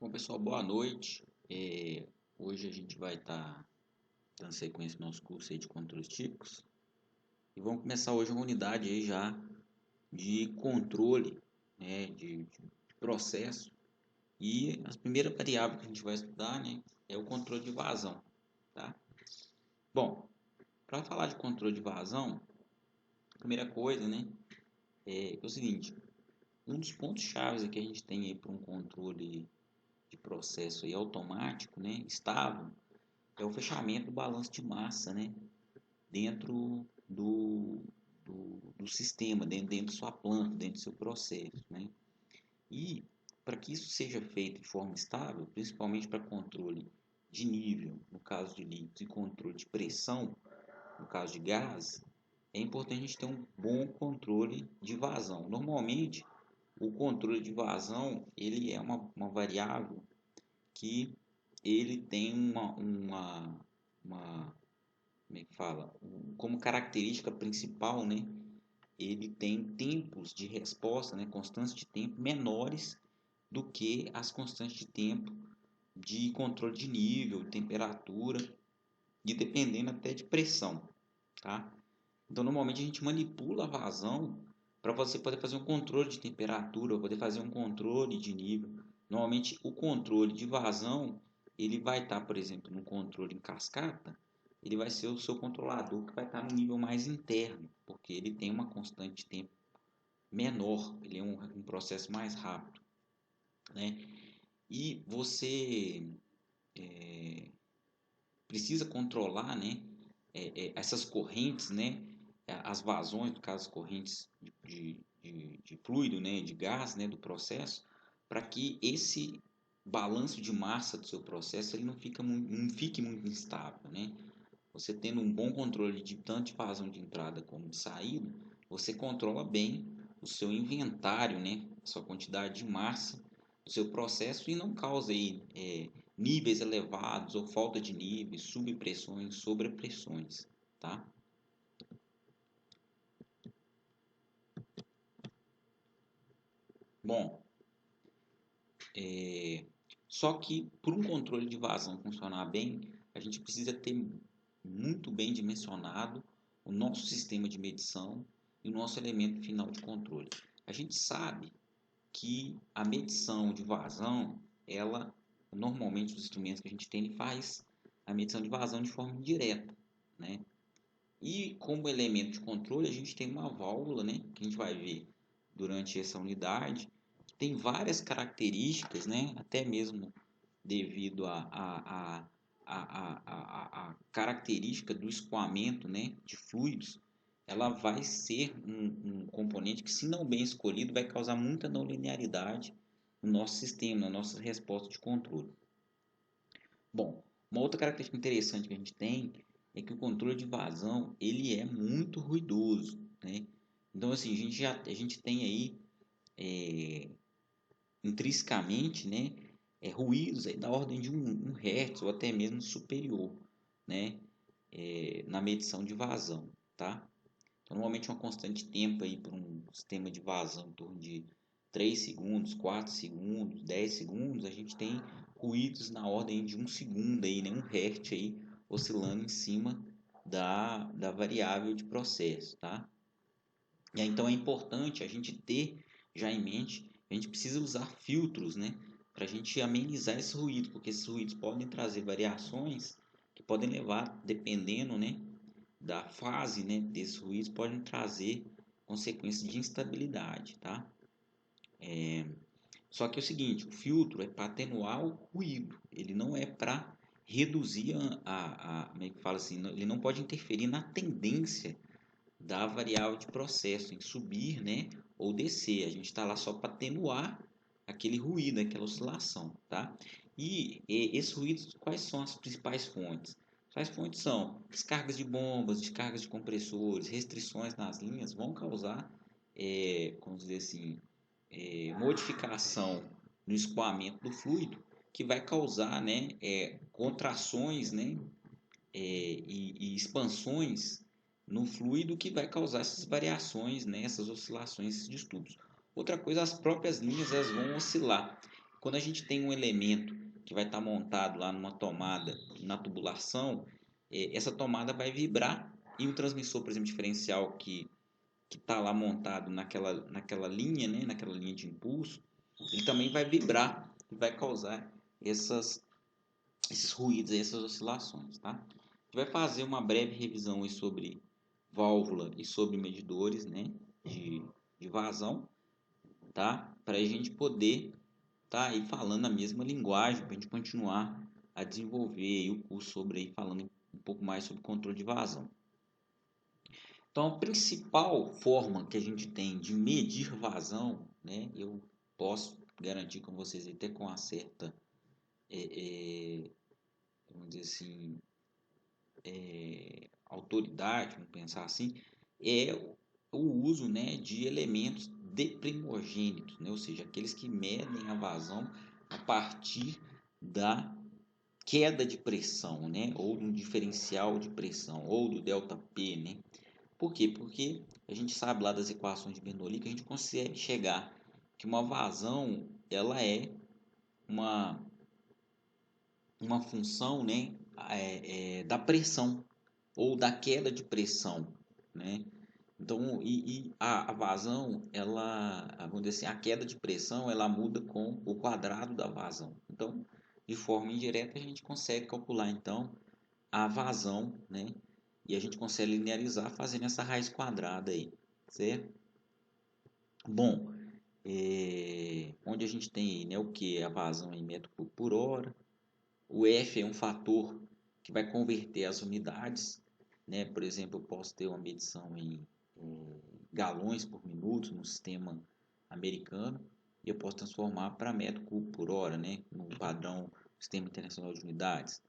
Bom, pessoal, boa noite. Hoje a gente vai estar dando sequência no nosso curso aí de controles típicos e vamos começar hoje uma unidade aí já de controle, né, de processo. E a primeira variável que a gente vai estudar, né, é o controle de vazão, tá? Bom, para falar de controle de vazão, a primeira coisa, né, é o seguinte: um dos pontos chaves que a gente tem aí para um controle de processo aí automático, né, estável, é o fechamento do balanço de massa, né, dentro do sistema, dentro da sua planta, dentro do seu processo, né? E para que isso seja feito de forma estável, principalmente para controle de nível, no caso de líquidos, e controle de pressão, no caso de gás, é importante a gente ter um bom controle de vazão. Normalmente, o controle de vazão ele é uma variável que ele tem uma como é que fala? Como característica principal, né? Ele tem tempos de resposta, né? Constâncias de tempo menores do que as constantes de tempo de controle de nível, temperatura e dependendo até de pressão, tá? Então, normalmente a gente manipula a vazão para você poder fazer um controle de temperatura, poder fazer um controle de nível. Normalmente, o controle de vazão, ele vai estar, por exemplo, no controle em cascata, ele vai ser o seu controlador que vai estar no nível mais interno, porque ele tem uma constante de tempo menor, ele é um processo mais rápido, né? E você precisa controlar, né, essas correntes, né, as vazões, no caso, as correntes de fluido, né, de gás, né, do processo, para que esse balanço de massa do seu processo ele não fique muito instável, né? Você tendo um bom controle de tanto de vazão de entrada como de saída, você controla bem o seu inventário, né, a sua quantidade de massa do seu processo e não causa aí, níveis elevados ou falta de níveis, subpressões, sobrepressões, tá? Bom, só que para um controle de vazão funcionar bem, a gente precisa ter muito bem dimensionado o nosso sistema de medição e o nosso elemento final de controle. A gente sabe que a medição de vazão, ela normalmente os instrumentos que a gente tem, ele faz a medição de vazão de forma indireta, né? E como elemento de controle, a gente tem uma válvula, né, que a gente vai ver durante essa unidade, que tem várias características, né, até mesmo devido a característica do escoamento, né, de fluidos, ela vai ser um componente que, se não bem escolhido, vai causar muita não linearidade no nosso sistema, na nossa resposta de controle. Bom, uma outra característica interessante que a gente tem é que o controle de vazão ele é muito ruidoso, né? Então assim a gente tem aí intrinsecamente, né, ruídos aí da ordem de um Hz ou até mesmo superior, né, na medição de vazão, tá? Então, normalmente uma constante de tempo aí para um sistema de vazão em torno de 3 segundos, 4 segundos, 10 segundos, a gente tem ruídos na ordem de 1 segundo aí, né, 1 Hz aí, oscilando em cima da variável de processo, tá? E aí, então é importante a gente ter já em mente, a gente precisa usar filtros, né, para a gente amenizar esse ruído, porque esses ruídos podem trazer variações que podem levar, dependendo, né, da fase, né, desses ruídos, podem trazer consequências de instabilidade, tá? Só que é o seguinte, o filtro é para atenuar o ruído, ele não é para reduzir como é que fala assim, ele não pode interferir na tendência da variável de processo, em subir, né, ou descer. A gente está lá só para atenuar aquele ruído, aquela oscilação, tá? E esses ruídos, quais são as principais fontes? As fontes são descargas de bombas, descargas de compressores, restrições nas linhas, vão causar, como dizer assim, modificação no escoamento do fluido, que vai causar, né, contrações, né, e expansões no fluido que vai causar essas variações, né, essas oscilações, esses distúrbios. Outra coisa, as próprias linhas elas vão oscilar. quando a gente tem um elemento que vai estar montado lá numa tomada, na tubulação, essa tomada vai vibrar e um transmissor, por exemplo, diferencial que está lá montado naquela linha, né, naquela linha de impulso, ele também vai vibrar e vai causar esses ruídos, essas oscilações, tá? A gente vai fazer uma breve revisão aí sobre válvula e sobre medidores, né, de vazão, tá? Para a gente poder tá aí falando a mesma linguagem, para a gente continuar a desenvolver aí o curso sobre aí falando um pouco mais sobre controle de vazão. Então, a principal forma que a gente tem de medir vazão, né, eu posso garantir com vocês até com uma certa, vamos dizer assim, autoridade, vamos pensar assim, é o uso, né, de elementos deprimogênitos, né, ou seja, aqueles que medem a vazão a partir da queda de pressão, né, ou do diferencial de pressão, ou do ΔP, né. Por quê? Porque a gente sabe lá das equações de Bernoulli que a gente consegue chegar que uma vazão ela é uma função, né, da pressão ou da queda de pressão, né? Então, a vazão, ela, vamos dizer assim, a queda de pressão, ela muda com o quadrado da vazão. Então, de forma indireta, a gente consegue calcular, então, a vazão, né? E a gente consegue linearizar fazendo essa raiz quadrada aí, certo? Bom, onde a gente tem aí, né, o que? A vazão em metro cúbico por hora. O F é um fator que vai converter as unidades, né? Por exemplo, eu posso ter uma medição em galões por minuto no sistema americano e eu posso transformar para metro cúbico por hora, né? No padrão Sistema Internacional de Unidades.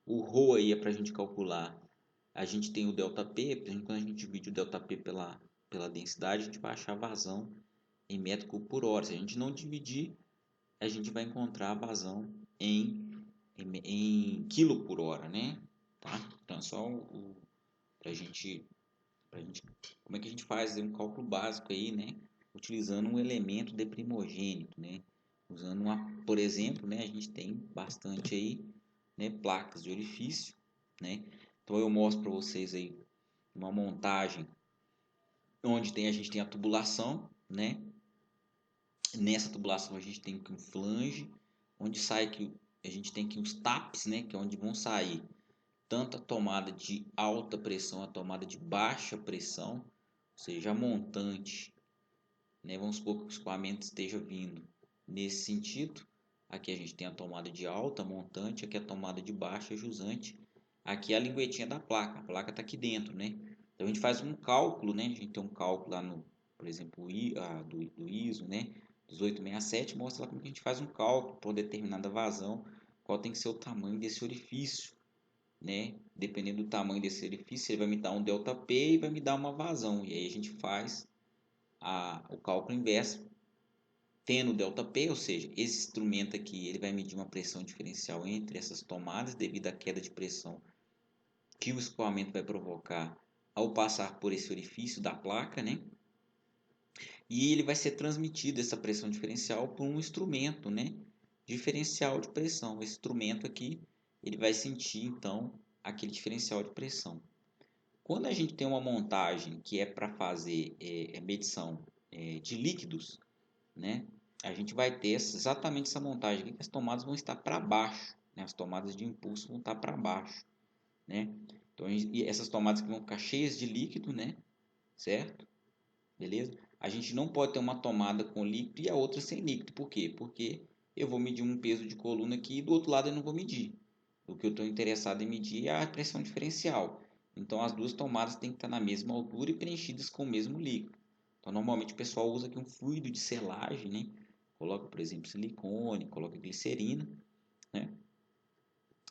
O ρ aí é para a gente calcular. A gente tem o ΔP, quando a gente divide o ΔP pela densidade, a gente vai achar a vazão em metro cúbico por hora. Se a gente não dividir, a gente vai encontrar a vazão em quilo por hora, né? Tá? Então, só pra gente, como é que a gente faz um cálculo básico aí, né? Utilizando um elemento de primogênito, né? Usando por exemplo, né? A gente tem bastante aí, né? Placas de orifício, né? Então eu mostro para vocês aí uma montagem onde a gente tem a tubulação, né? Nessa tubulação a gente tem aqui um flange, onde sai que a gente tem aqui os taps, né? Que é onde vão sair tanto a tomada de alta pressão, a tomada de baixa pressão, ou seja, a montante, né? Vamos supor que o escoamento esteja vindo nesse sentido. Aqui a gente tem a tomada de alta, montante, aqui a tomada de baixa, jusante. Aqui é a linguetinha da placa, a placa está aqui dentro, né? Então a gente faz um cálculo, né? A gente tem um cálculo lá no, por exemplo, do ISO, né? 1867, mostra lá como que a gente faz um cálculo para determinada vazão, qual tem que ser o tamanho desse orifício, né? Dependendo do tamanho desse orifício, ele vai me dar um ΔP e vai me dar uma vazão. E aí a gente faz o cálculo inverso, tendo o ΔP, ou seja, esse instrumento aqui ele vai medir uma pressão diferencial entre essas tomadas devido à queda de pressão que o escoamento vai provocar ao passar por esse orifício da placa, né? E ele vai ser transmitido essa pressão diferencial por um instrumento, né? Diferencial de pressão. Esse instrumento aqui, ele vai sentir então aquele diferencial de pressão. Quando a gente tem uma montagem que é para fazer medição de líquidos, né? A gente vai ter exatamente essa montagem aqui, que as tomadas vão estar para baixo, né? As tomadas de impulso vão estar para baixo, né? Então, e essas tomadas que vão ficar cheias de líquido, né? Certo? Beleza? A gente não pode ter uma tomada com líquido e a outra sem líquido. Por quê? Porque eu vou medir um peso de coluna aqui e do outro lado eu não vou medir. O que eu estou interessado em medir é a pressão diferencial. Então as duas tomadas têm que estar na mesma altura e preenchidas com o mesmo líquido. Então normalmente o pessoal usa aqui um fluido de selagem, né? Coloca, por exemplo, silicone, coloca glicerina, né?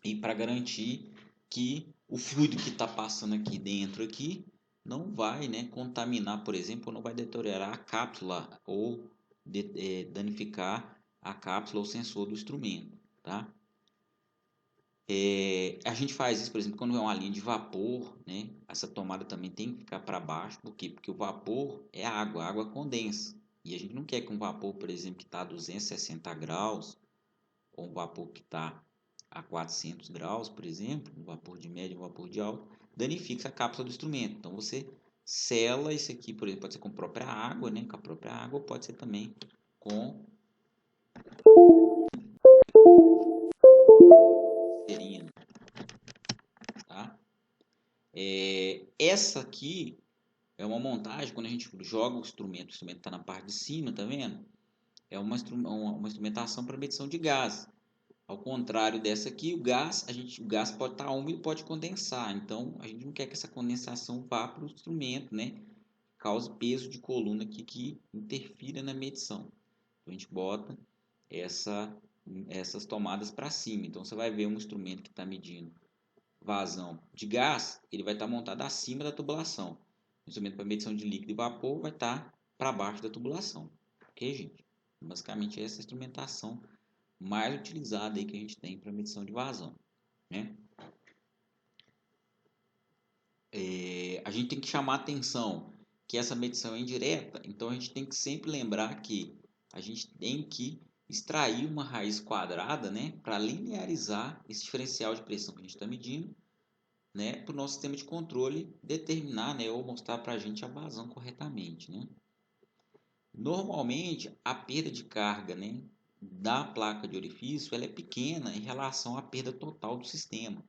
E para garantir que o fluido que está passando aqui dentro aqui não vai, né, contaminar, por exemplo, ou não vai deteriorar a cápsula ou danificar a cápsula ou sensor do instrumento, tá? A gente faz isso, por exemplo, quando é uma linha de vapor, né? Essa tomada também tem que ficar para baixo, por quê? Porque o vapor é água, a água condensa, E a gente não quer que um vapor, por exemplo, que está a 260 graus, ou um vapor que está a 400 graus, por exemplo, um vapor de médio, um vapor de alto, danifique a cápsula do instrumento. Então você sela isso aqui, por exemplo, pode ser com a própria água, né? Com a própria água, pode ser também com serina, tá? Essa aqui é uma montagem, quando a gente joga o instrumento está na parte de cima, tá vendo? É uma instrumentação para medição de gás. Ao contrário dessa aqui, o gás pode estar úmido e pode condensar. Então, a gente não quer que essa condensação vá para o instrumento, né? Cause peso de coluna aqui que interfira na medição. Então, a gente bota essas tomadas para cima. Então, você vai ver um instrumento que está medindo vazão de gás, ele vai estar montado acima da tubulação. O instrumento para medição de líquido e vapor vai estar para baixo da tubulação. Ok, gente? Basicamente, essa instrumentação mais utilizada aí que a gente tem para medição de vazão, né? A gente tem que chamar a atenção que essa medição é indireta, então a gente tem que sempre lembrar que a gente tem que extrair uma raiz quadrada, né, para linearizar esse diferencial de pressão que a gente está medindo, né, para o nosso sistema de controle determinar, né, ou mostrar para a gente a vazão corretamente, né. Normalmente, a perda de carga, né, da placa de orifício ela é pequena em relação à perda total do sistema.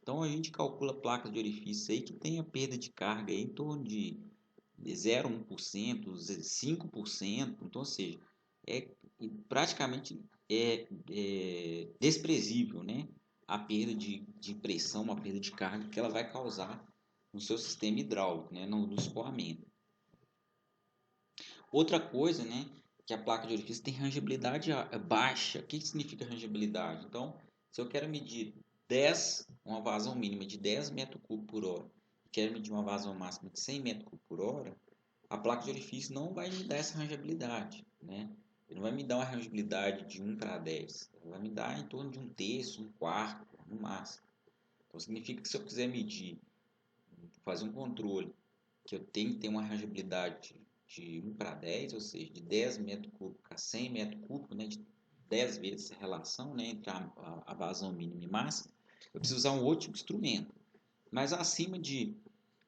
Então, a gente calcula placas de orifício aí que tem a perda de carga aí em torno de 0,1%, 5%. Então, ou seja, é praticamente desprezível, né, a perda de pressão, a perda de carga que ela vai causar no seu sistema hidráulico, né, no escoamento. Outra coisa, né, que a placa de orifício tem rangibilidade baixa. O que significa rangibilidade? Então, se eu quero medir uma vazão mínima de 10 metros cúbicos por hora, e quero medir uma vazão máxima de 100 metros cúbicos por hora, a placa de orifício não vai me dar essa rangibilidade, né? Ele não vai me dar uma rangibilidade de 1 para 10. Ele vai me dar em torno de um terço, um quarto, no máximo. Então, significa que se eu quiser medir, fazer um controle, que eu tenho que ter uma rangibilidade de 1 para 10, ou seja, de 10 metros cúbicos a 100 metros cúbicos, né, de 10 vezes essa relação, né, entre a vazão mínima e máxima, eu preciso usar um outro instrumento. Mas acima de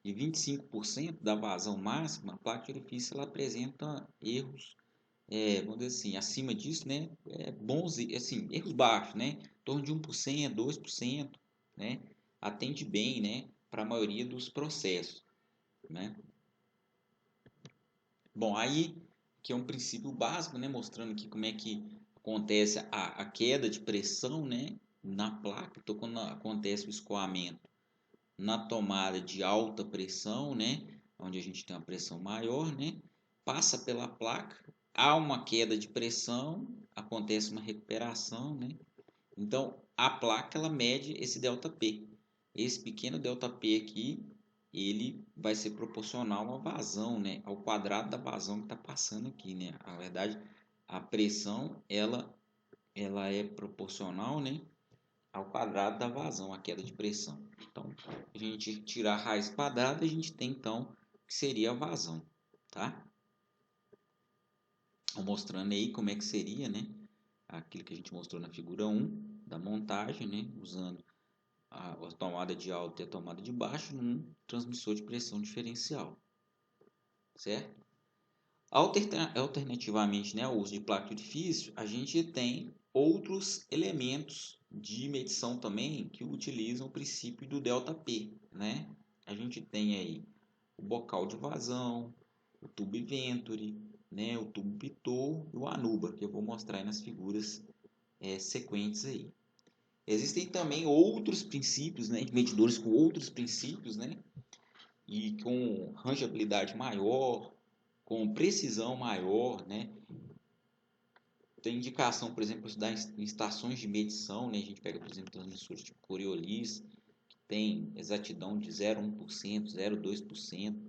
25% da vazão máxima, a placa de orifício ela apresenta erros, vamos dizer assim, acima disso, né, bons, assim, erros baixos, né, em torno de 1%, 2%, né, atende bem, né, para a maioria dos processos, né. Bom, aí que é um princípio básico, né, mostrando aqui como é que acontece a queda de pressão, né, na placa. Então, quando acontece o escoamento na tomada de alta pressão, né, onde a gente tem uma pressão maior, né, passa pela placa, há uma queda de pressão, acontece uma recuperação, né. Então, a placa ela mede esse ΔP. Esse pequeno ΔP aqui ele vai ser proporcional à vazão, né, ao quadrado da vazão que está passando aqui, né. Na verdade, a pressão ela é proporcional, né, ao quadrado da vazão, a queda de pressão. Então, a gente tirar a raiz quadrada, a gente tem então que seria a vazão, tá? Vou mostrando aí como é que seria, né, aquilo que a gente mostrou na figura 1 da montagem, né, usando a tomada de alto e a tomada de baixo num transmissor de pressão diferencial, certo? Alternativamente, né, ao uso de placa de orifício, a gente tem outros elementos de medição também que utilizam o princípio do ΔP, né? A gente tem aí o bocal de vazão, o tubo Venturi, né, o tubo Pitot e o Anuba, que eu vou mostrar aí nas figuras sequentes aí. Existem também outros princípios, né, de medidores com outros princípios, né, e com rangeabilidade maior, com precisão maior, né. Tem indicação, por exemplo, em estações de medição, né, a gente pega, por exemplo, transmissores tipo Coriolis, que tem exatidão de 0,1%, 0,2%.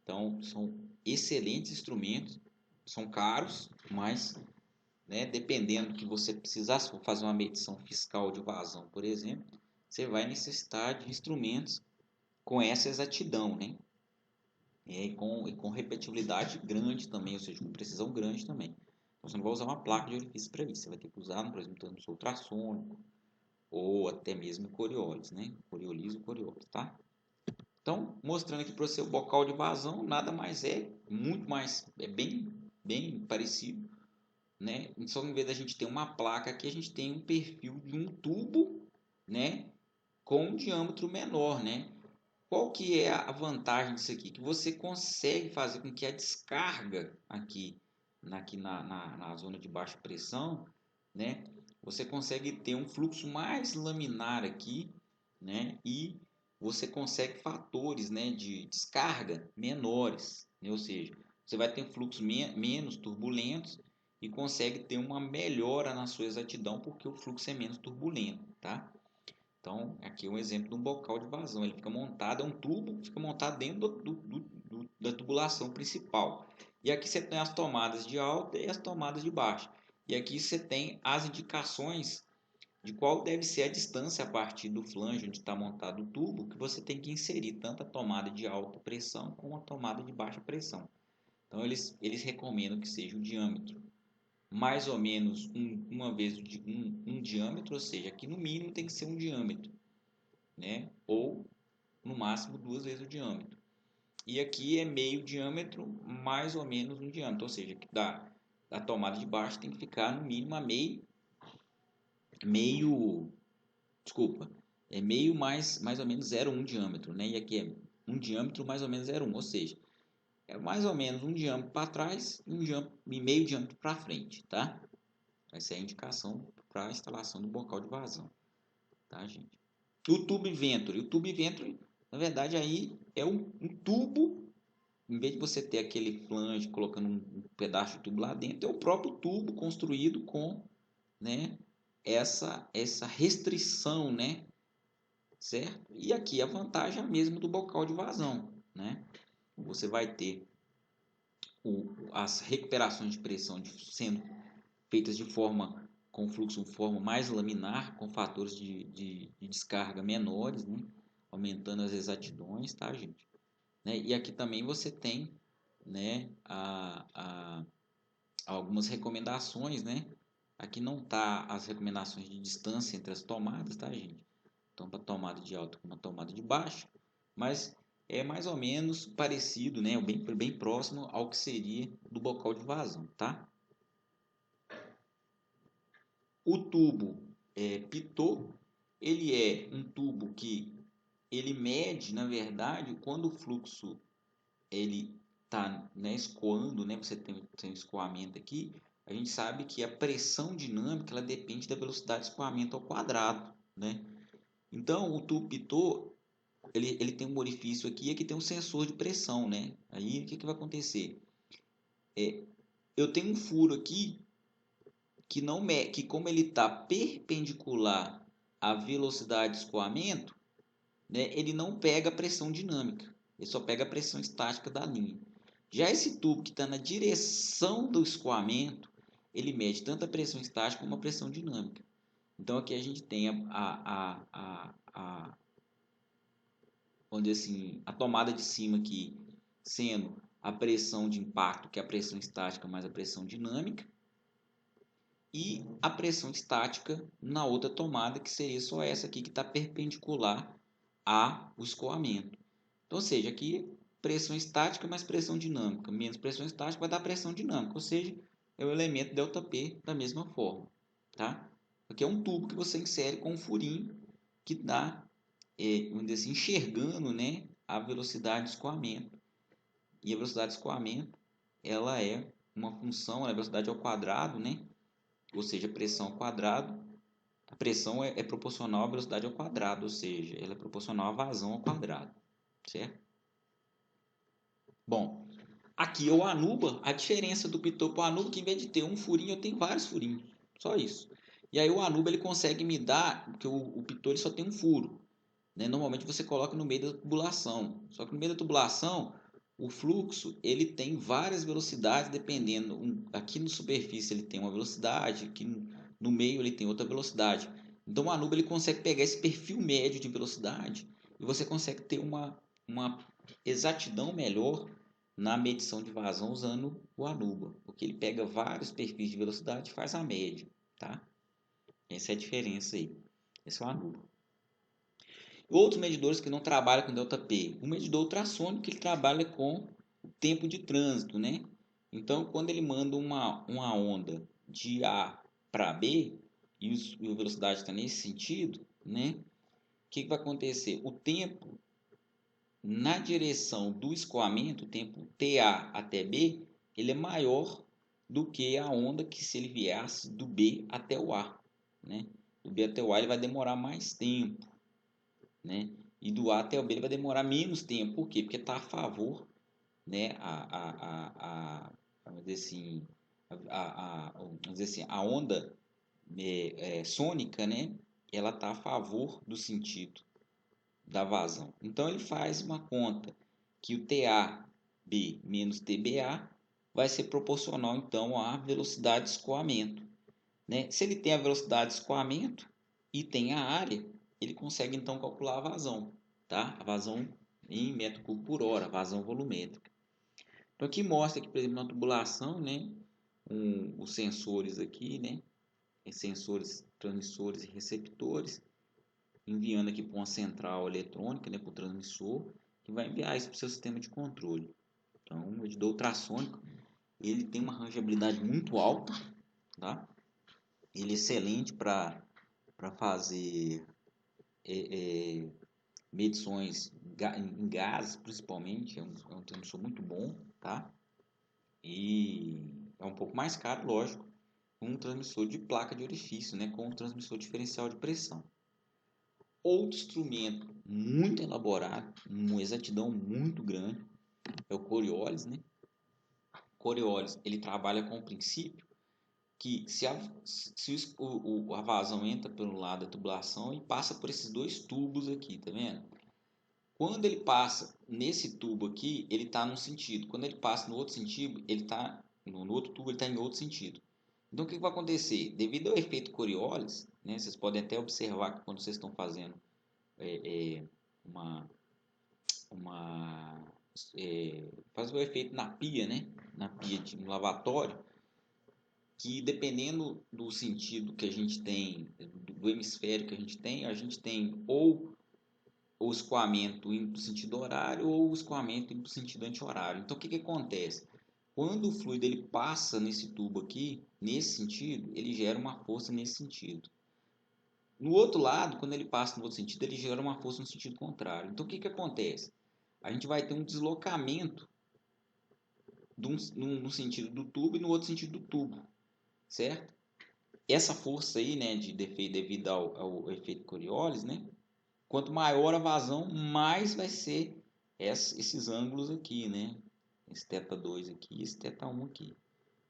Então, são excelentes instrumentos, são caros, mas né, dependendo do que você precisar, se for fazer uma medição fiscal de vazão, por exemplo, você vai necessitar de instrumentos com essa exatidão, né? e com repetibilidade grande também, ou seja, com precisão grande também. Então, você não vai usar uma placa de orifício para isso, você vai ter que usar, por exemplo, no ultrassônico, ou até mesmo Coriolis, né? Coriolise e Coriolis, tá? Então, mostrando aqui para você o bocal de vazão, nada mais é, muito mais, é bem parecido, né? Só que em vez da gente ter uma placa aqui, a gente tem um perfil de um tubo, né? Com um diâmetro menor, né? Qual que é a vantagem disso aqui? Que você consegue fazer com que a descarga aqui na zona de baixa pressão, né? Você consegue ter um fluxo mais laminar aqui, né? E você consegue fatores, né, de descarga menores, né? Ou seja, você vai ter fluxos menos turbulentos e consegue ter uma melhora na sua exatidão porque o fluxo é menos turbulento, tá? Então, aqui é um exemplo de um bocal de vazão. Ele fica montado, é um tubo que fica montado dentro da tubulação principal. E aqui você tem as tomadas de alta e as tomadas de baixa. E aqui você tem as indicações de qual deve ser a distância a partir do flange onde está montado o tubo, que você tem que inserir tanto a tomada de alta pressão como a tomada de baixa pressão. Então, eles recomendam que seja o diâmetro mais ou menos uma vez um diâmetro, ou seja, aqui no mínimo tem que ser um diâmetro, né? Ou no máximo 2 vezes o diâmetro. E aqui é meio diâmetro mais ou menos um diâmetro, ou seja, que da tomada de baixo tem que ficar no mínimo a desculpa, é meio mais ou menos 0,1 diâmetro, né? E aqui é um diâmetro mais ou menos 0,1, ou seja, é mais ou menos um diâmetro para trás e meio diâmetro para frente, tá? Essa é a indicação para a instalação do bocal de vazão, tá, gente? O tubo Venturi. O tubo Venturi, na verdade, aí é um tubo. Em vez de você ter aquele flange colocando um pedaço de tubo lá dentro, é o próprio tubo construído com, né, essa restrição, né, certo? E aqui a vantagem é a mesma do bocal de vazão, né? Você vai ter as recuperações de pressão sendo feitas de forma com fluxo de forma mais laminar, com fatores de descarga menores, né? Aumentando as exatidões, tá, gente? Né? E aqui também você tem, né, algumas recomendações, né? Aqui não tá as recomendações de distância entre as tomadas, tá, gente? Então, para tomada de alta com uma tomada de baixa, mas é mais ou menos parecido, né? Bem próximo ao que seria do bocal de vazão, tá? O tubo Pitot, ele é um tubo que ele mede, na verdade, quando o fluxo ele está, né, escoando, né, você tem um escoamento aqui, a gente sabe que a pressão dinâmica ela depende da velocidade de escoamento ao quadrado, né? Então, o tubo Pitot, ele tem um orifício aqui e aqui tem um sensor de pressão, né? Aí, o que vai acontecer? Eu tenho um furo aqui que como ele está perpendicular à velocidade de escoamento, né, ele não pega a pressão dinâmica, ele só pega a pressão estática da linha. Já esse tubo que está na direção do escoamento, ele mede tanto a pressão estática como a pressão dinâmica. Então aqui a gente tem vamos dizer assim, a tomada de cima aqui sendo a pressão de impacto, que é a pressão estática mais a pressão dinâmica, e a pressão estática na outra tomada, que seria só essa aqui que está perpendicular ao escoamento. Então, ou seja, aqui pressão estática mais pressão dinâmica, menos pressão estática vai dar pressão dinâmica, ou seja, é o elemento ΔP da mesma forma. Tá? Aqui é um tubo que você insere com um furinho que dá, vamos dizer assim, enxergando, né, a velocidade de escoamento. E a velocidade de escoamento ela é uma função, a velocidade ao quadrado, né? Ou seja, pressão ao quadrado, a pressão é proporcional à velocidade ao quadrado, ou seja, ela é proporcional à vazão ao quadrado, certo? Bom, aqui é o Anuba, a diferença do Pitot para o Anuba, que em vez de ter um furinho, eu tenho vários furinhos, só isso. E aí o Anuba ele consegue me dar, porque o Pitot ele só tem um furo, né? Normalmente você coloca no meio da tubulação, só que no meio da tubulação o fluxo ele tem várias velocidades dependendo, aqui na superfície ele tem uma velocidade, aqui no meio ele tem outra velocidade. Então o Anuba ele consegue pegar esse perfil médio de velocidade e você consegue ter uma exatidão melhor na medição de vazão usando o ANUBA, porque ele pega vários perfis de velocidade e faz a média, tá? Essa é a diferença aí. Esse é o ANUBA. Outros medidores que não trabalham com ΔP. O medidor ultrassônico, ele trabalha com o tempo de trânsito, né? Então, quando ele manda uma onda de A para B, e a velocidade está nesse sentido, né? O que vai acontecer? O tempo na direção do escoamento, o tempo TA até B, ele é maior do que a onda que se ele viesse do B até o A, né? Do B até o A ele vai demorar mais tempo, né? E do A até o B ele vai demorar menos tempo. Por quê? Porque está a favor, né? Vamos dizer assim, vamos dizer assim, a onda sônica, né? Ela está a favor do sentido da vazão. Então ele faz uma conta que o TAB menos TBA vai ser proporcional então à velocidade de escoamento, né? Se ele tem a velocidade de escoamento e tem a área, ele consegue então calcular a vazão, tá? A vazão em metro cúbico por hora, a vazão volumétrica. Então aqui mostra que, por exemplo, na tubulação, né, os sensores aqui, né, sensores, transmissores e receptores, enviando aqui para uma central eletrônica, né, para o transmissor, que vai enviar isso para o seu sistema de controle. Então, o medidor ultrassônico, ele tem uma rangeabilidade muito alta, tá? Ele é excelente para fazer medições em gases, principalmente, é um transmissor muito bom, tá? E é um pouco mais caro, lógico, um transmissor de placa de orifício, né, com um transmissor diferencial de pressão. Outro instrumento muito elaborado, uma exatidão muito grande, é o Coriolis, né? O Coriolis, ele trabalha com o princípio que se a vazão entra pelo lado da tubulação e passa por esses dois tubos aqui, tá vendo? Quando ele passa nesse tubo aqui, ele está num sentido. Quando ele passa no outro sentido, ele está no outro tubo, ele está em outro sentido. Então, o que vai acontecer? Devido ao efeito Coriolis, né, vocês podem até observar que quando vocês estão fazendo uma faz o efeito na pia, né? Na pia de um lavatório, que dependendo do sentido que a gente tem, do hemisfério que a gente tem ou o escoamento indo para o sentido horário ou o escoamento indo para o sentido anti-horário. Então, o que acontece? Quando o fluido ele passa nesse tubo aqui, nesse sentido, ele gera uma força nesse sentido. No outro lado, quando ele passa no outro sentido, ele gera uma força no sentido contrário. Então, o que acontece? A gente vai ter um deslocamento no sentido do tubo e no outro sentido do tubo, certo? Essa força aí, né, de defeito devido ao efeito Coriolis, né? Quanto maior a vazão, mais vai ser esses ângulos aqui, né? Esse θ2 aqui, esse θ1 aqui,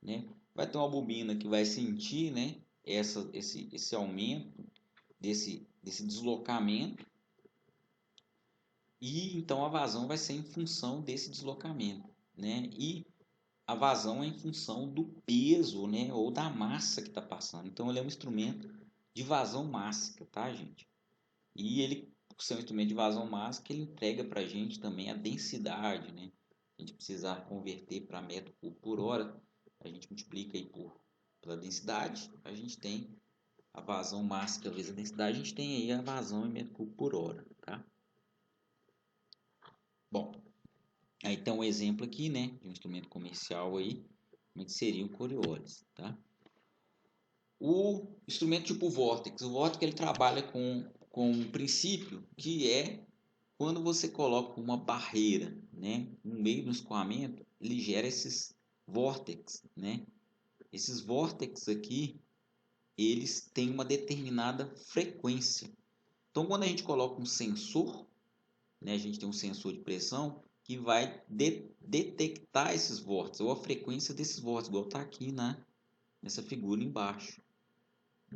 né? Vai ter uma bobina que vai sentir, né, esse aumento desse deslocamento, e então a vazão vai ser em função desse deslocamento, né? E a vazão é em função do peso, né, ou da massa que está passando. Então ele é um instrumento de vazão mássica, tá, gente? E ele, por ser um instrumento de vazão mássica, ele entrega para a gente também a densidade, né? A gente precisar converter para metro cúbico por hora, a gente multiplica aí pela densidade, a gente tem a vazão mássica vezes a densidade, a gente tem aí a vazão em metro cúbico por hora, tá? Bom, aí tem um exemplo aqui, né, de um instrumento comercial aí, como seria o Coriolis, tá? O instrumento tipo Vortex, o Vortex ele trabalha com um princípio que é quando você coloca uma barreira, né, no meio do escoamento, ele gera esses vórtex, né? Esses vórtex aqui, eles têm uma determinada frequência. Então, quando a gente coloca um sensor, né, a gente tem um sensor de pressão que vai detectar esses vórtices, ou a frequência desses vórtices, igual está aqui nessa figura embaixo.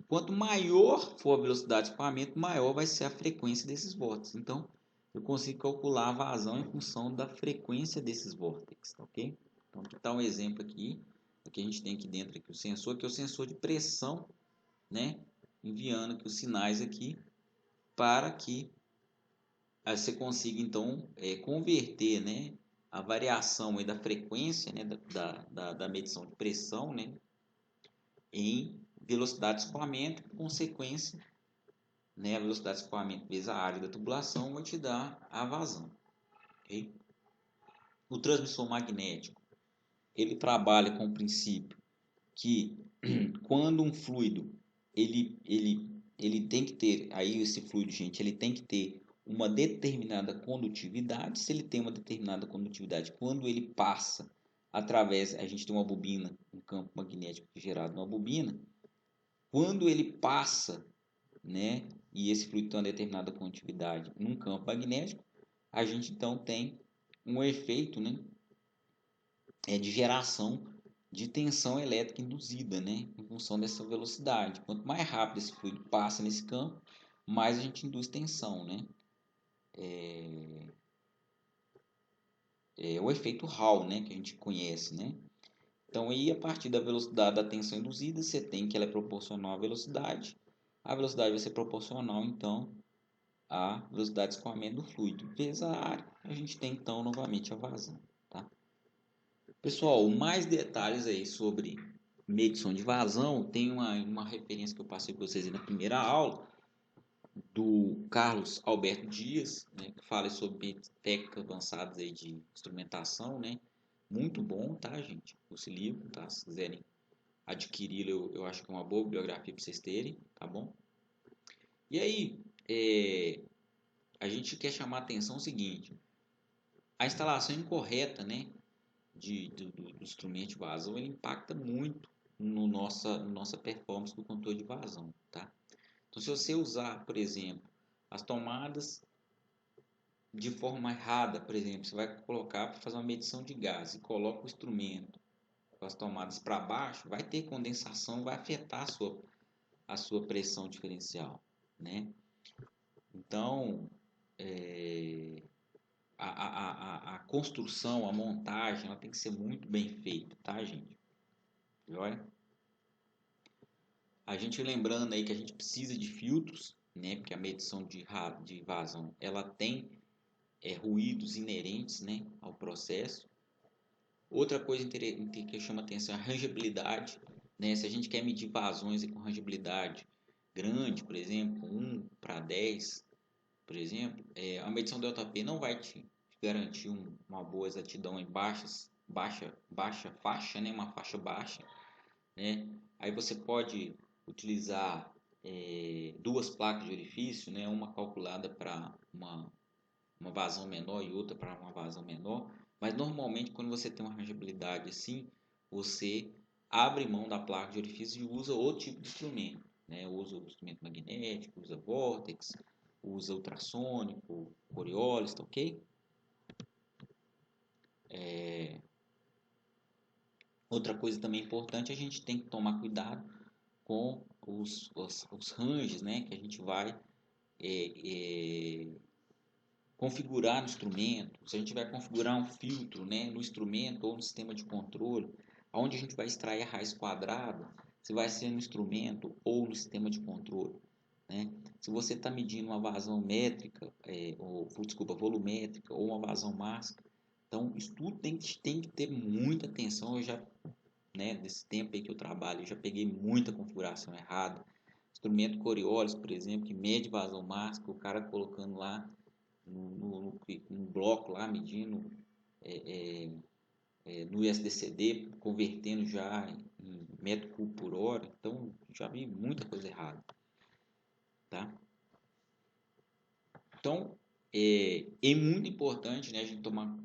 Quanto maior for a velocidade de escoamento, maior vai ser a frequência desses vórtices. Então, eu consigo calcular a vazão em função da frequência desses vórtices, ok? Então, aqui está um exemplo aqui. Aqui a gente tem aqui dentro aqui o sensor, que é o sensor de pressão, né? Enviando aqui os sinais aqui para que aí você consiga então converter, né, a variação aí da frequência, né, da medição de pressão, né, em velocidade de escoamento, por consequência, né, a velocidade de escoamento vezes a área da tubulação vai te dar a vazão. Okay? O transmissor magnético, ele trabalha com o princípio que quando um fluido ele tem que ter, aí esse fluido, gente, ele tem que ter uma determinada condutividade. Se ele tem uma determinada condutividade, quando ele passa através, a gente tem uma bobina, um campo magnético gerado numa bobina, quando ele passa, né, e esse fluido tem uma determinada condutividade num campo magnético, a gente então tem um efeito, né, de geração de tensão elétrica induzida, né, em função dessa velocidade. Quanto mais rápido esse fluido passa nesse campo, mais a gente induz tensão, né? É o efeito Hall, né, que a gente conhece, né? Então, aí, a partir da velocidade da tensão induzida, você tem que ela é proporcional à velocidade. A velocidade vai ser proporcional, então, à velocidade de escoamento do fluido. Vezes a área, a gente tem, então, novamente a vazão, tá? Pessoal, mais detalhes aí sobre medição de vazão, tem uma referência que eu passei para vocês aí na primeira aula, do Carlos Alberto Dias, né, que fala sobre técnicas avançadas aí de instrumentação, né? Muito bom, tá, gente? Esse livro, tá? Se quiserem adquiri-lo, eu acho que é uma boa bibliografia para vocês terem, tá bom? E aí, a gente quer chamar a atenção o seguinte: a instalação incorreta, né, do instrumento de vazão, ele impacta muito no nossa performance do controle de vazão, tá? Então, se você usar, por exemplo, as tomadas de forma errada, por exemplo, você vai colocar para fazer uma medição de gás e coloca o instrumento com as tomadas para baixo, vai ter condensação, vai afetar a sua pressão diferencial, né? Então, a construção, a montagem, ela tem que ser muito bem feita, tá, gente? Olha, a gente lembrando aí que a gente precisa de filtros, né? Porque a medição de vazão, ela tem ruídos inerentes, né, ao processo. Outra coisa que chama atenção é a rangeabilidade, né? Se a gente quer medir vazões com rangeabilidade grande, por exemplo, 1:10, por exemplo, a medição do ΔP não vai te garantir uma boa exatidão em baixa faixa, né? Uma faixa baixa, né? Aí você pode utilizar duas placas de orifício, né? Uma calculada para uma vazão menor e outra para uma vazão menor, mas normalmente quando você tem uma rangeabilidade assim, você abre mão da placa de orifício e usa outro tipo de instrumento, né? Usa o instrumento magnético, usa vórtex, usa ultrassônico, Coriolis, tá ok? Outra coisa também importante, a gente tem que tomar cuidado com os ranges, né? Que a gente vai configurar no instrumento. Se a gente vai configurar um filtro, né, no instrumento ou no sistema de controle, onde a gente vai extrair a raiz quadrada, se vai ser no instrumento ou no sistema de controle, né? Se você está medindo uma vazão métrica, volumétrica ou uma vazão máxima, então isso tudo tem que ter muita atenção. Eu já, né, desse tempo aí que eu trabalho, eu já peguei muita configuração errada. Instrumento Coriolis, por exemplo, que mede vazão máxima, o cara colocando lá no bloco lá, medindo no SDCD, convertendo já em metro cubo por hora. Então, já vi muita coisa errada, tá? Então, é muito importante, né, a gente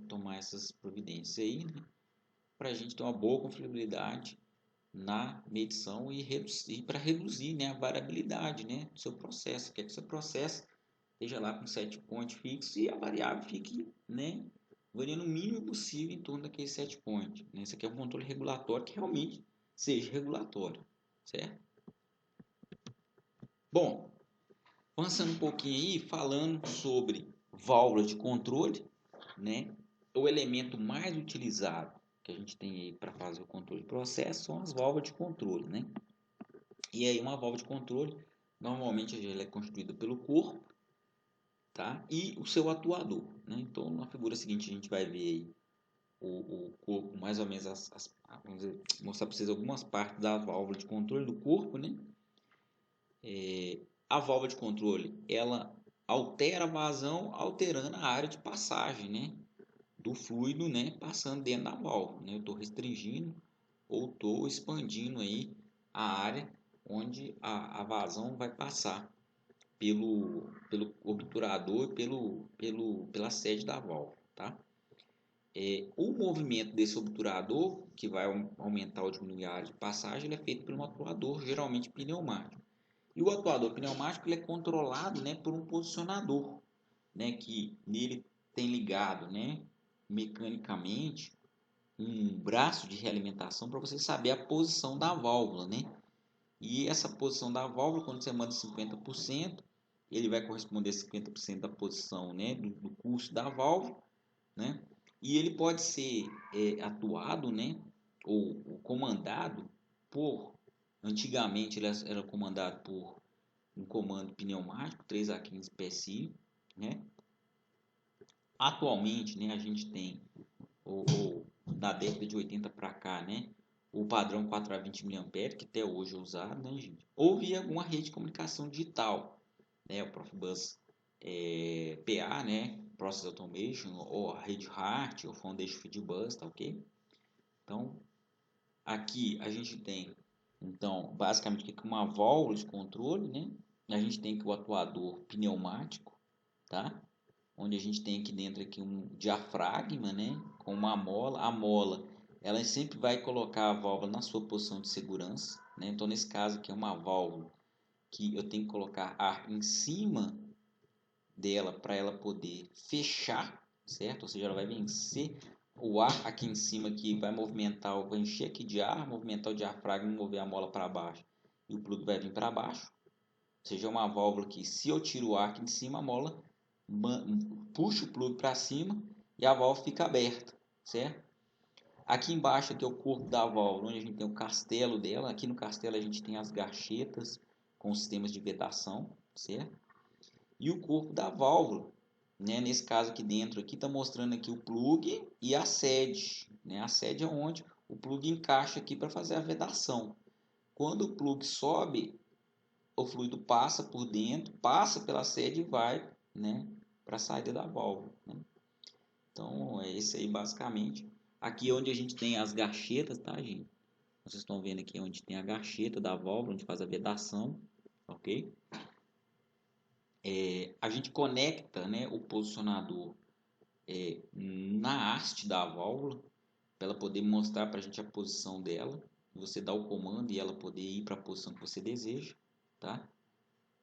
tomar essas providências aí, né, para a gente ter uma boa confiabilidade na medição e para reduzir, né, a variabilidade, né, do seu processo. Quer que o seu processo esteja lá com set point fixo e a variável fique, né, variando o mínimo possível em torno daquele set point. Né? Isso aqui é um controle regulatório que realmente seja regulatório, certo? Bom, avançando um pouquinho aí, falando sobre válvula de controle, né? O elemento mais utilizado que a gente tem aí para fazer o controle de processo são as válvulas de controle, né? E aí uma válvula de controle, normalmente ela é constituída pelo corpo, tá? E o seu atuador, né? Então, na figura seguinte, a gente vai ver aí o corpo, mais ou menos, vamos dizer, mostrar para vocês algumas partes da válvula de controle do corpo, né? A válvula de controle, ela altera a vazão, alterando a área de passagem, né? Do fluido, né? Passando dentro da válvula, né? Eu estou restringindo ou estou expandindo aí a área onde a vazão vai passar pelo obturador e pela sede da válvula, tá? O movimento desse obturador, que vai aumentar ou diminuir a área de passagem, ele é feito por um atuador, geralmente pneumático. E o atuador pneumático ele é controlado, né, por um posicionador, né, que nele tem ligado, né, mecanicamente um braço de realimentação para você saber a posição da válvula, né? E essa posição da válvula, quando você manda 50%, ele vai corresponder a 50% da posição, né, do curso da válvula, né? E ele pode ser atuado, né, ou comandado por, antigamente ele era comandado por um comando pneumático 3A15 PSI, né? Atualmente, né, a gente tem, ou da década de 80 para cá, né, o padrão 4A20 mA, que até hoje é usado, né, gente? Ou via alguma rede de comunicação digital, né, o Profibus PA, né, Process Automation, ou a Red Hat, ou Foundation Fieldbus, tá ok? Então, aqui a gente tem, então, basicamente, aqui uma válvula de controle, né? A gente tem aqui o atuador pneumático, tá? Onde a gente tem aqui dentro aqui um diafragma, né? Com uma mola. A mola, ela sempre vai colocar a válvula na sua posição de segurança, né? Então, nesse caso aqui é uma válvula que eu tenho que colocar ar em cima dela para ela poder fechar, certo? Ou seja, ela vai vencer o ar aqui em cima que vai movimentar, vai encher aqui de ar, movimentar o diafragma e mover a mola para baixo. E o plug vai vir para baixo. Ou seja, é uma válvula que se eu tiro o ar aqui em cima, a mola puxa o plug para cima e a válvula fica aberta, certo? Aqui embaixo aqui é o corpo da válvula, onde a gente tem o castelo dela. Aqui no castelo a gente tem as garchetas com sistemas de vedação, certo? E o corpo da válvula, né? Nesse caso aqui dentro aqui está mostrando aqui o plug e a sede, né? A sede é onde o plug encaixa aqui para fazer a vedação. Quando o plug sobe, o fluido passa por dentro, passa pela sede e vai, né, para a saída da válvula, né? Então é esse aí basicamente. Aqui é onde a gente tem as garchetas, tá, gente? Vocês estão vendo aqui onde tem a garcheta da válvula, onde faz a vedação, ok? A gente conecta, né, o posicionador na haste da válvula para ela poder mostrar para a gente a posição dela. Você dá o comando e ela poder ir para a posição que você deseja, tá?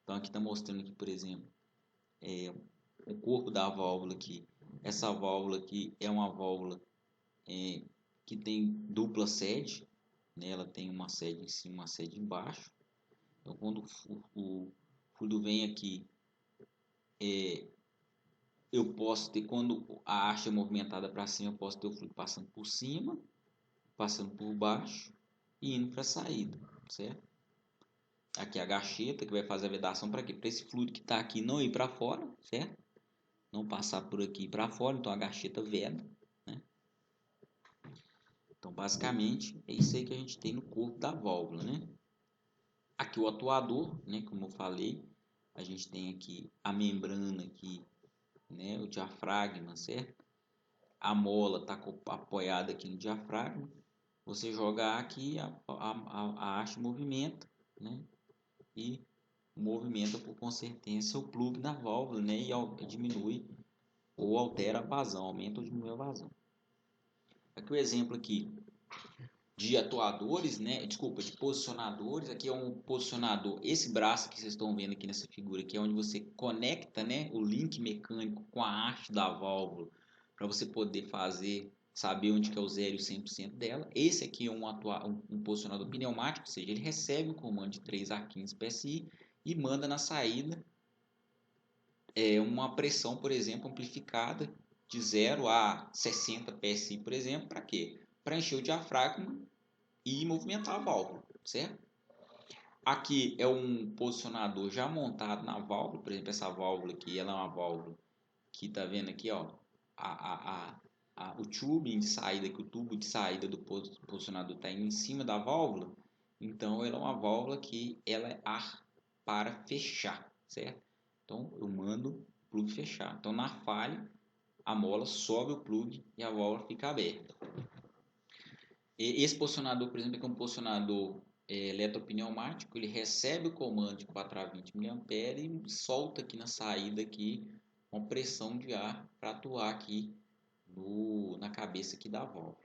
Então aqui está mostrando aqui, por exemplo, o corpo da válvula aqui. Essa válvula aqui é uma válvula que tem dupla sede, né? Ela tem uma sede em cima, uma sede embaixo. Então quando o fluido vem aqui, eu posso ter, quando a haste é movimentada para cima, eu posso ter o fluido passando por cima, passando por baixo e indo para a saída, certo? Aqui a garcheta que vai fazer a vedação para quê? Para esse fluido que está aqui não ir para fora, certo? Não passar por aqui para fora, então a garcheta veda, né? Então basicamente é isso aí que a gente tem no corpo da válvula, né? Aqui o atuador, né? Como eu falei, a gente tem aqui a membrana aqui, né? O diafragma, certo? A mola está apoiada aqui no diafragma. Você joga aqui, a haste movimenta, né? E movimenta por consequência o plug na válvula, né? E diminui ou altera a vazão, aumenta ou diminui a vazão. Aqui o exemplo aqui de atuadores, né? Desculpa, de posicionadores. Aqui é um posicionador. Esse braço que vocês estão vendo aqui nessa figura aqui é onde você conecta, né, o link mecânico com a haste da válvula para você poder saber onde que é o 0 e o 100% dela. Esse aqui é um posicionador pneumático, ou seja, ele recebe o comando de 3A15 PSI e manda na saída uma pressão, por exemplo, amplificada de 0 a 60 PSI, por exemplo, para quê? Para encher o diafragma e movimentar a válvula, certo? Aqui é um posicionador já montado na válvula, por exemplo, essa válvula aqui, ela é uma válvula que tá vendo aqui, ó, o tubing de saída, que o tubo de saída do posicionador está em cima da válvula, então ela é uma válvula que ela é ar para fechar, certo? Então eu mando o plug fechar. Então na falha, a mola sobe o plug e a válvula fica aberta. E esse posicionador, por exemplo, é um posicionador eletropneumático, ele recebe o comando de 4 a 20 mA e solta aqui na saída aqui uma pressão de ar para atuar aqui na cabeça aqui da válvula.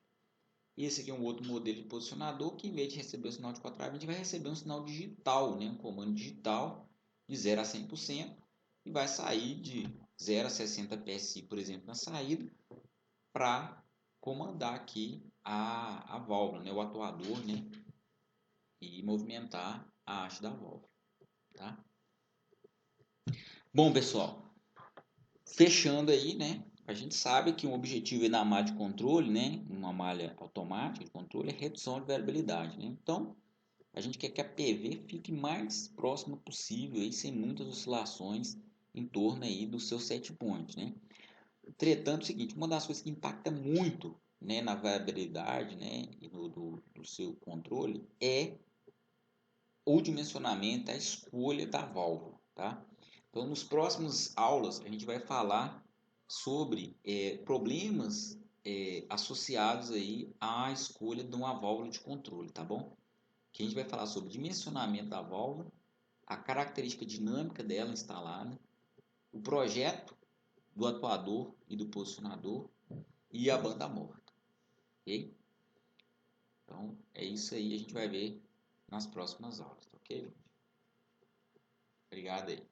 Esse aqui é um outro modelo de posicionador que, em vez de receber o sinal de 4 a 20, vai receber um sinal digital, né? Um comando digital de 0 a 100% e vai sair de 0 a 60 PSI, por exemplo, na saída, para comandar aqui a válvula, né? O atuador, né? E movimentar a haste da válvula, tá? Bom, pessoal, fechando aí, né? A gente sabe que um objetivo da malha de controle, né? Uma malha automática de controle é redução de variabilidade, né? Então, a gente quer que a PV fique mais próxima possível, aí, sem muitas oscilações em torno aí do seu set point, né? Entretanto, é o seguinte, uma das coisas que impacta muito, né, na variabilidade, né, e do seu controle é o dimensionamento, a escolha da válvula, tá? Então, nos próximos aulas, a gente vai falar sobre problemas associados aí à escolha de uma válvula de controle, tá bom? Que a gente vai falar sobre dimensionamento da válvula, a característica dinâmica dela instalada, o projeto do atuador e do posicionador e a banda morta, ok? Então, é isso aí, a gente vai ver nas próximas aulas, ok, gente? Obrigado aí.